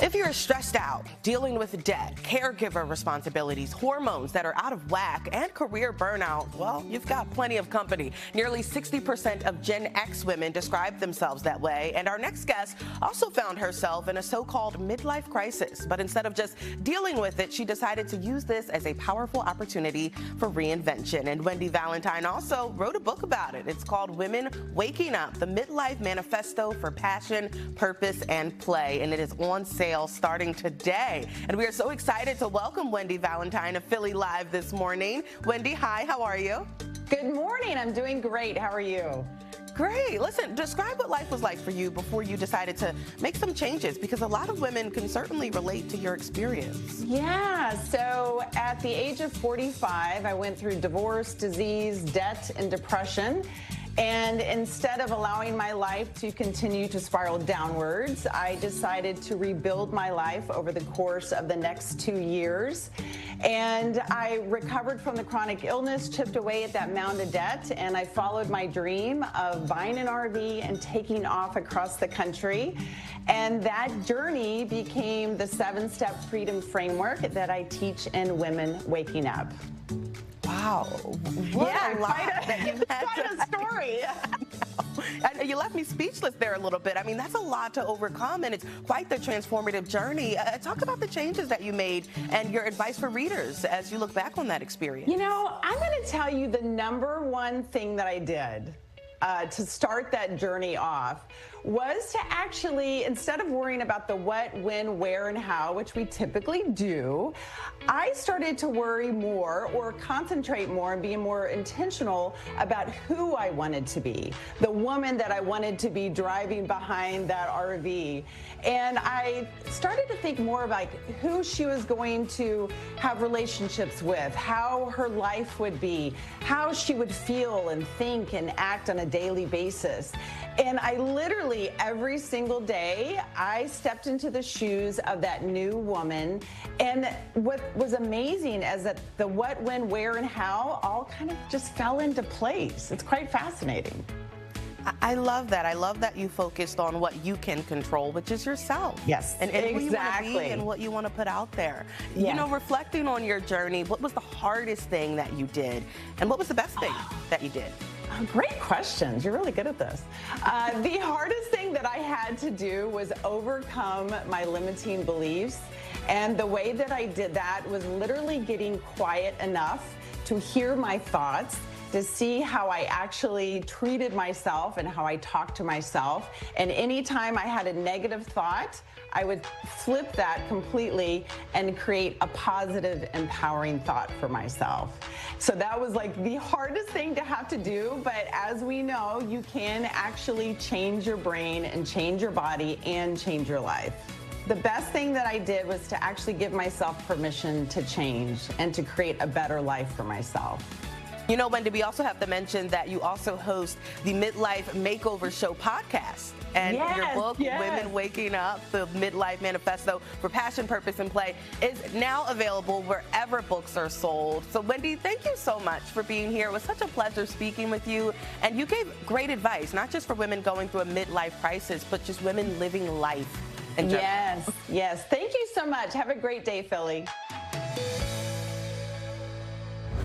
If you're stressed out, dealing with debt, caregiver responsibilities, hormones that are out of whack, and career burnout, well, you've got plenty of company. Nearly 60% of Gen X women describe themselves that way, and our next guest also found herself in a so-called midlife crisis. But instead of just dealing with it, she decided to use this as a powerful opportunity for reinvention. And Wendy Valentine also wrote a book about it. It's called Women Waking Up, the Midlife Manifesto for Passion, Purpose, and Play, and it is on sale starting today. And we are so excited to welcome Wendy Valentine of Philly Live this morning. Wendy, hi, how are you? Good morning, I'm doing great. How are you? Great. Listen, describe what life was like for you before you decided to make some changes, because a lot of women can certainly relate to your experience. Yeah, so at the age of 45, I went through divorce, disease, debt, and depression. And instead of allowing my life to continue to spiral downwards, I decided to rebuild my life over the course of the next 2 years. And I recovered from the chronic illness, chipped away at that mound of debt, and I followed my dream of buying an RV and taking off across the country. And that journey became the 7-step freedom framework that I teach in Women Waking Up. Wow. What yeah, a lot that you've had quite a story. You left me speechless there a little bit. I mean, that's a lot to overcome, and it's quite the transformative journey. Talk about the changes that you made and your advice for readers as you look back on that experience. You know, I'm going to tell you the number one thing that I did to start that journey off was to actually, instead of worrying about the what, when, where, and how, which we typically do, I started to worry more or concentrate more and be more intentional about who I wanted to be, the woman that I wanted to be driving behind that RV. And I started to think more about who she was going to have relationships with, how her life would be, how she would feel and think and act on a daily basis. And I literally, every single day, I stepped into the shoes of that new woman. And what was amazing is that the what, when, where, and how all kind of just fell into place. It's quite fascinating. I love that. I love that you focused on what you can control, which is yourself. Yes, and exactly. who you want to be and what you want to put out there. Yes. You know, reflecting on your journey, what was the hardest thing that you did? And what was the best thing that you did? Great questions. You're really good at this. The hardest thing that I had to do was overcome my limiting beliefs. And the way that I did that was literally getting quiet enough to hear my thoughts, to see how I actually treated myself and how I talked to myself. And anytime I had a negative thought, I would flip that completely and create a positive, empowering thought for myself. So that was like the hardest thing to have to do, but as we know, you can actually change your brain and change your body and change your life. The best thing that I did was to actually give myself permission to change and to create a better life for myself. You know, Wendy, we also have to mention that you also host the Midlife Makeover Show podcast. And your book, Women Waking Up, the Midlife Manifesto for Passion, Purpose, and Play, is now available wherever books are sold. So, Wendy, thank you so much for being here. It was such a pleasure speaking with you. And you gave great advice, not just for women going through a midlife crisis, but just women living life in general. Yes, yes. Thank you so much. Have a great day, Philly.